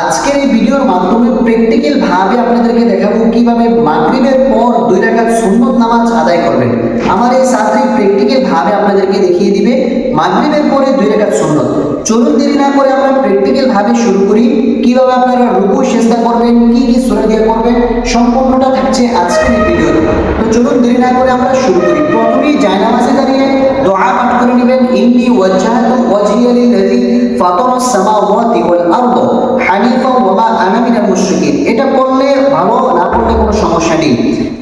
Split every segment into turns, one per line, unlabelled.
আজকের এই ভিডিওর মাধ্যমে প্র্যাকটিক্যাল ভাবে আপনাদেরকে দেখাবো কিভাবে মাগরিবের পর 2 রাকাত সুন্নত নামাজ আদায় করবেন। আমার এই ছাত্রী প্র্যাকটিক্যাল ভাবে আপনাদেরকে দেখিয়ে দিবে মাগরিবের পরে 2 রাকাত সুন্নত। চলুন দেরি না করে আমরা প্র্যাকটিক্যাল ভাবে শুরু করি। কিভাবে আপনারা রুকু সিজদা করবেন, কি কি সূরা দিয়ে করবেন, সম্পূর্ণটা থাকছে আজকের এই ভিডিওতে। তো চলুন দেরি না করে আমরা শুরু করি। প্রথমেই জায়নামাজে দাঁড়িয়ে দোয়া পাঠ করে নেবেন, ইন্নী ওয়াজজাহতু ওয়াজহিয়া লিল্লাযী ফাতারাস সামাওয়াতি ওয়াল আরদ হানিফা ওয়া মা আনা মিনাল মুশরিকিন। এটা পড়লে ভালো, না পড়লে কোনো সমস্যা নেই।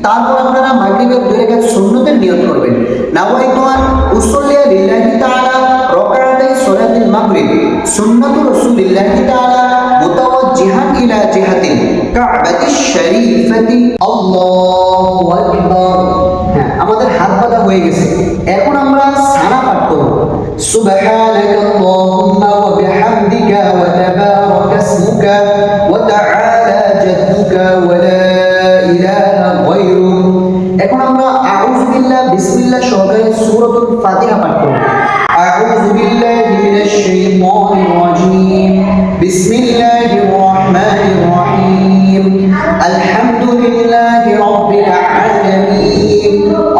তারপর আপনারা মাগরিবের 2 রাকাত সুন্নতের নিয়ত করবেন। নাওয়াইতু আন উসাল্লিয়া লিল্লাহি তাআলা রাকাতাই সালাতিল মাগরিব সুন্নাতু রাসূলিল্লাহি তাআলা মুতাওয়াজ্জিহান ইলা জিহাতিল কাবাতিশ শরীফাতি আল্লাহু আকবার। হ্যাঁ, আমাদের হাত বাঁধা হয়ে গেছে। এখন আমরা সানা পাঠ করব। সুবহানাকাল্লাহুম্মা ওয়া বিহামদিকা ওয়া তাবারাকা ইসমুকা ওয়া তাআলা জাদ্দুকা ওয়া লা ইলাহা গায়রুক। এখন আমরা আউযু বিল্লাহ বিসমিল্লাহ সহকারে সূরাতুল ফাতিহা পাঠ করব। আউযু বিল্লাহি মিনাশ শাইতানির রাজীম। বিসমিল্লাহির রহমানির রহিম। আলহামদুলিল্লাহি রাব্বিল আলামিন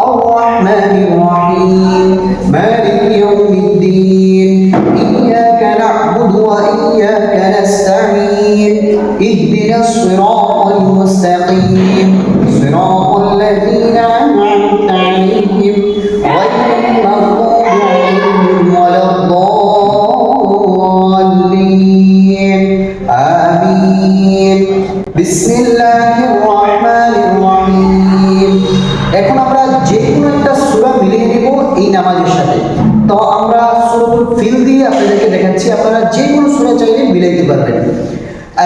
আর রহমানির রহিম মালিকি ইয়াউমিদ্দিন ইয়্যাকা না'বুদু ওয়া ইয়্যাকা নাস্তাঈন ইহদিনাস সিরাতাল মুস্তাকিম সিরাতাল লাযীনা আন'আমতা আলাইহিম গায়রিল মাগদূবি আলাইহিম ওয়ালাদ-দাল্লিন আমিন। বিসমিল্লাহির রহমানির রহিম। এখন আমরা যে কোনো একটা সূরা মিলিয়ে নেব এই নামাজের সাথে। তো আমরা সূরাতুল ফিল দিয়ে আপনাদেরকে দেখাচ্ছি, আপনারা যে কোনো সূরা চাইলে মিলাইতে পারবেন।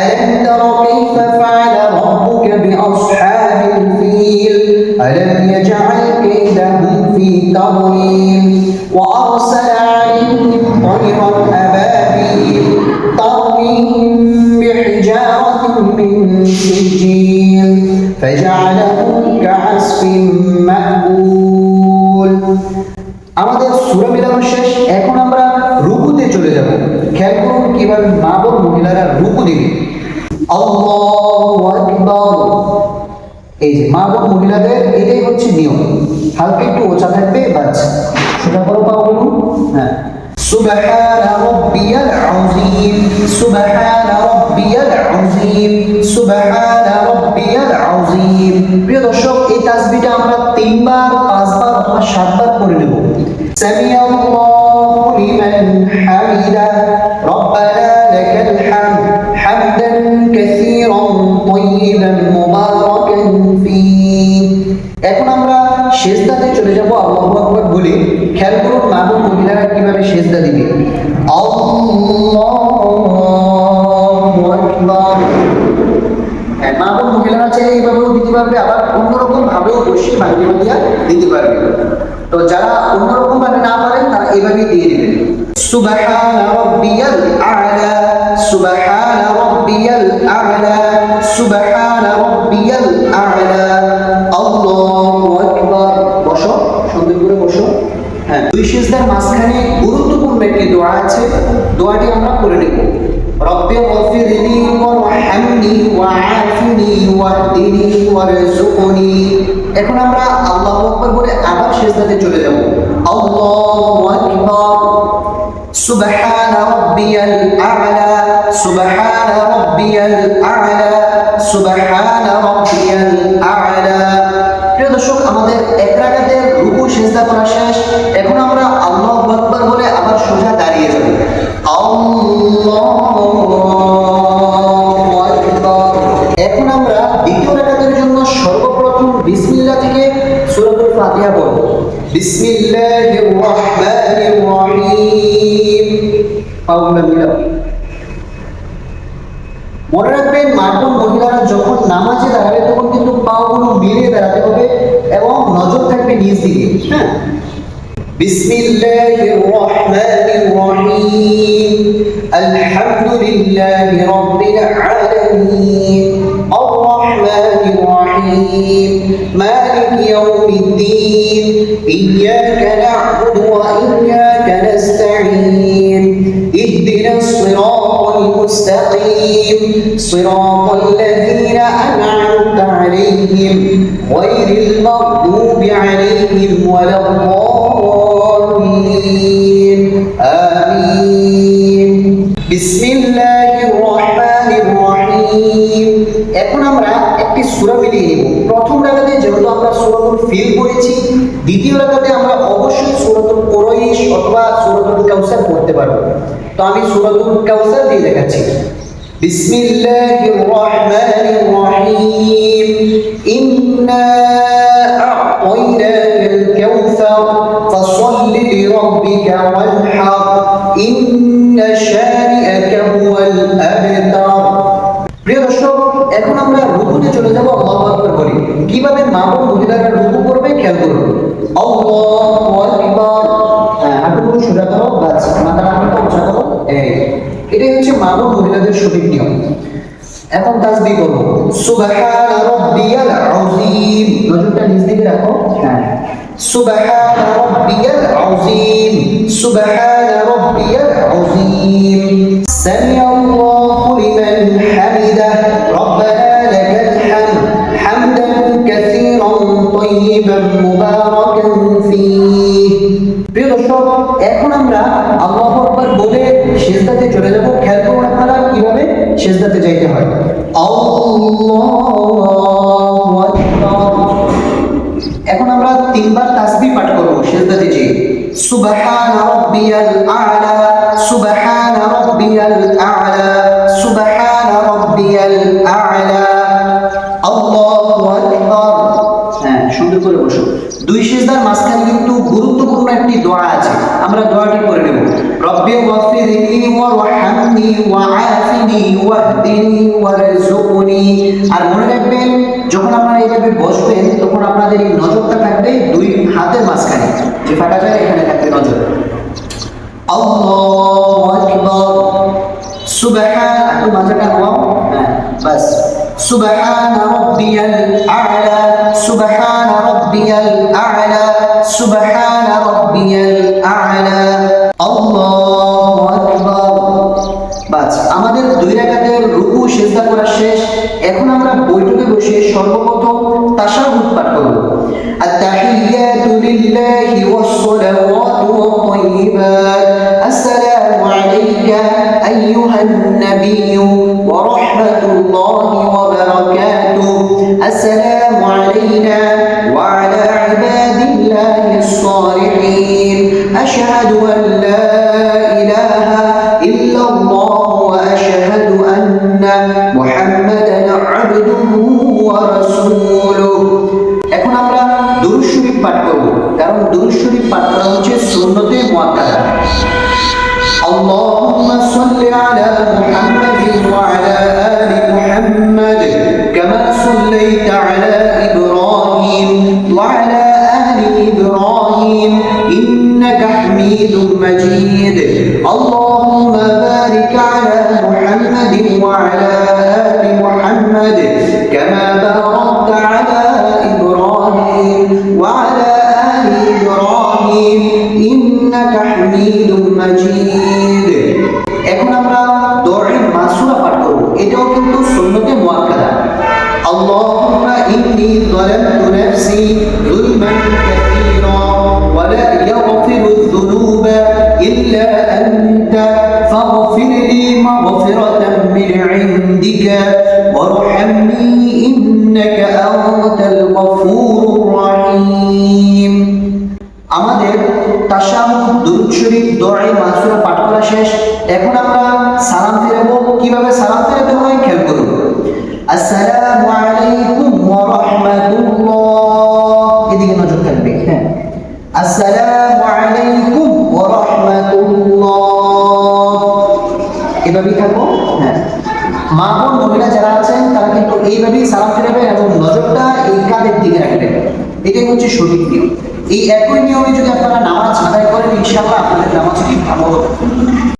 ألم تر كيف فعل ربك بأصحاب الفيل ألم يجعل كيدهم في تضليل وأرسل عليهم طيرا أبابيل ترميهم بحجارة من سجيل فجعلهم كعصف مأكول। আমাদের সূরা মিলানো শেষ। এখন আমরা রুকুতে চলে যাব। খেয়াল করুন কিভাবে মা বোন মহিলারা রুকু দিবে। আল্লাহু আকবার। এই যে মা বোন মহিলাদের এটাই হচ্ছে নিয়ম। হালকা একটু ওচা থাকবে, বাস সোজা করো পাগুলো। হ্যাঁ, সুবহানা রাব্বিয়াল আযীম সুবহানা রাব্বিয়াল আযীম সুবহানা রাব্বিয়াল আযীম। প্রিয় দর্শক, এই তাসবিহটা আমরা 3 বার 5 বার অথবা 7 বার করে নেব। সামিআল্লাহু লিমান হামিদা রব্বানা লাকাল হামদ হামদান কাসীরান তাইয়িবান মুবারাকান ফীহি। এখন আমরা সিজদাতে চলে যাব আল্লাহু আকবার বলে। খেয়াল করুন মা বোন মহিলারা কিভাবে সিজদা দিবে। আল্লাহু আকবার। মা বোন মহিলারা চাইলে এইভাবেও দিতে পারবে, আবার অন্যরকম ভাবেও বসে মাগরিব দিয়া দিতে পারবে। তো যারা অন্যরকম ভাবে না পারেন তারা এইভাবেই দিয়ে দিবেন। সুবহানা রাব্বিয়াল আ'লা সুবহানা রাব্বিয়াল আ'লা সুবহানা রাব্বিয়াল আ'লা আল্লাহু আকবার। বসো, সুন্দর করে বসো। হ্যাঁ, 2 সিজদার মাঝখানে গুরুত্বপূর্ণ একটি দোয়া আছে, দোয়াটি আমরা করে নেব। রব্বি গফিরলি ওয়ারহামনি ওয়াআফিনি ওয়াহদিনি ওয়ারযুকনি। এখন আমরা আল্লাহু আকবার বলে আবার সিজদাতে চলে যাব। আল্লাহু আকবার। সুবহানা রাব্বিয়াল আ'লা সুবহানা রাব্বিয়াল আ'লা সুবহানা রাব্বিয়াল আ'লা। প্রিয় দর্শক, আমাদের এক রাকাতের রুকু সিজদা করা শেষ। এখন আমরা আল্লাহু আকবার বলে আবার সোজা দাঁড়িয়ে যাব। আল্লাহু আকবার। এখন আমরা দ্বিতীয় রাকাতের জন্য সর্বপ্রথম বিসমিল্লাহ থেকে সূরাতুল ফাতিহা পড়ব। বিসমিল্লাহির রহমানির রহিম। পাউলা মিলাও। মনে রাখবেন মা বোন মহিলারা যখন নামাজে দাঁড়াবে তখন কিন্তু পাগুলো মিলিয়ে দাঁড়াতে হবে এবং নজর থাকবে নিচ দিকে। হ্যাঁ, বিসমিল্লাহির রহমানির রহিম। আলহামদুলিল্লাহি রাব্বিল আলামিন আর রহমানির রহিম মালিকি ইয়াউমিদ্দিন ইয়্যাকা না'বুদু ওয়া ইয়্যাকা নাস্তাঈন ইহদিনাস সিরাতাল মুস্তাকিম সিরাতাল্লাযীনা আন'আমতা আলাইহিম গায়রিল মাগদুবি আলাইহিম ওয়ালাদ-দাল্লিন আমিন। বিসমিল্লাহির রহমানির রহিম। এখন আমরা একটি সূরা মিলিয়ে নেব। প্রথম রাকাতে যেহেতু আমরা সূরাতুল ফিল পড়েছি, দ্বিতীয় রাকাতে আমরা অবশ্যই সূরাতুল কুরাইশ অথবা সূরাতুল কাউসার পড়তে পারবো। তো আমি সূরাতুল কাউসার দিয়ে দেখাচ্ছি। বিসমিল্লাহির রহমানির রহিম। ইন্না আ'তাইনাকাল কাউসার ফাসাল্লি লিরাব্বিকা ওয়ানহার ইন্না শানিআকা হুয়াল আবতার। প্রিয় দর্শক, এখন আমরা রুকুতে চলে যাব। আল্লাহু আকবার বলি। কিভাবে মা ও মহিলারা রুকু করবে খেয়াল করুন। আল্লাহু আকবার। হাঁটুগুলো সোজা করো, বাস মাথাটা হালকা উঁচা করো। এটাই হচ্ছে মা ও মহিলাদের সঠিক নিয়ম। এখন তাসবিহ করো। সুবহান রাব্বিয়াল আযীম। নজরটা নিচ দিকে রাখো। হ্যাঁ, সুবহান রাব্বিয়াল আযীম, সুবহান রাব্বিয়াল আযীম। সামিআল্লাহু লিমান হামিদাহ, রব্বানা লাকাল হামদ, হামদান কাসীরান তাইয়িবান মুবারাকান ফীহ। প্রিয় দর্শক, এখন আমরা আল্লাহু আকবার বলে সিজদাতে চলে যাব। খেয়াল করুন আপনারা কিভাবে সিজদাতে যাইতে হয়। আল্লাহু আকবার। এখন আমরা তিনবার তাসবিহ পাঠ করব সিজদাতে যেয়ে। সুবহান রাব্বিয়াল আ'লা, সুবহান রাব্বিয়াল আ'লা, সুবহান রাব্বিয়াল আ'লা, আল্লাহু আকবার। হ্যাঁ, সুন্দর করে বসো। দুই সিজদার মাঝখানে কিন্তু গুরুত্বপূর্ণ একটি দোয়া আছে, আমরা দোয়াটি করে নেব। রব্বি গফিরলি ওয়ারহামনি ওয়াআফিনি ওয়াহদিনি ওয়ারযুকনি। আর মনে রাখবেন, যখন আপনারা এইভাবে বসবেন তখন আপনাদের এই নজরটা থাকবে দুই হাতের মাঝখানে, যে ফাঁকা যায় এখানে থাকবে নজর। আল্লাহু আকবার। সুবহান, একটু মাথাটা নামাও। হ্যাঁ, বাস। সুবহান রাব্বিয়াল আ'লা, সুবহান রাব্বিয়াল আ'লা, সুবহান রাব্বিয়াল আ'লা, আল্লাহু আকবার। বাস, আমাদের দুই রাকাতের রুকু সিজদা করা শেষ। এখন আমরা বৈঠকে বসে সর্বপ্রথম তাশাহুদ পাঠ করব। আত-তাহিয়াতু লিল্লাহি ওয়াস-সালাওয়াতু ওয়াত-তাইয়্যিবাত, আসসালামু আলাইকা আইয়ুহান নাবিয়্যু ওয়া রাহমাতুল্লাহি ওয়া বারাকাতুহু, আসসালামু আলাইনা ওয়া আলা ইবাদিল্লাহিস সালিহিন, আশহাদু আন লা ইলাহা ইল্লাল্লাহ ওয়া আশহাদু আন্না মুহাম্মাদান আবদুহু ওয়া রাসূলুহু। এখন আমরা দুরূদ শরীফ পাঠ করব, কারণ দুরূদ শরীফ পাঠ করা হচ্ছে সুন্নতে মুআক্কাদা। আল্লাহুম্মা সাল্লি আলা মুহাম্মাদিন ওয়া আলা আলি মুহাম্মাদ কামা সাল্লাইতা আলা ইব্রাহিম ওয়া আলা আলি ইব্রাহিম ইন্নাকা হামিদুম মাজিদ। আল্লাহুম্মা বারিক আলা মুহাম্মাদিন ওয়া আলা আলি মুহাম্মাদ কামা বারাকতা আলা ইব্রাহিম ওয়া আলা আলি ইব্রাহিম ইন্নাকা হামিদুম মাজিদ। এখন আমরা দুআয়ে মাসুরা পাঠ করব, এটাও কিন্তু সুন্নতে মুআক্কাদা। আল্লাহুম্মা ইন্নী যালামতু নাফসি যুলমান কাসীরা ওয়া লা ইয়াগফিরু যুনুবা ইল্লা আনতা ফাগফিরলি মাগফিরাতাম মিন ইনদিকা ওয়ারহামনি ইন্নাকা আনতাল গফুরুর রহিম। আমাদের তাশাহুদ, দুরূদ শরীফ, দুআয়ে মাসুরা পাঠ করা শেষ। এখন আমরা সালাম ফিরাবো। কিভাবে সালাম ফিরাতে হয় খেয়াল করুন। আসসালামু আলাইকুম ওয়া রাহমাতুল্লাহ, এদিকে নজর থাকবে। হ্যাঁ, আসসালামু আলাইকুম ওয়া রাহমাতুল্লাহ, এভাবেই থাকো। হ্যাঁ, মা ও মহিলা যারা আছেন তারা কিন্তু এইভাবেই সালাম ফিরাবে এবং নজরটা এই কাঁধের দিকে রাখবেন। এটাই হচ্ছে সঠিক নিয়ম। এই একই নিয়মে যদি আপনারা নামাজ আদায় করেন, ইনশাআল্লাহ আপনাদের নামাজ ঠিক ভালো হবে।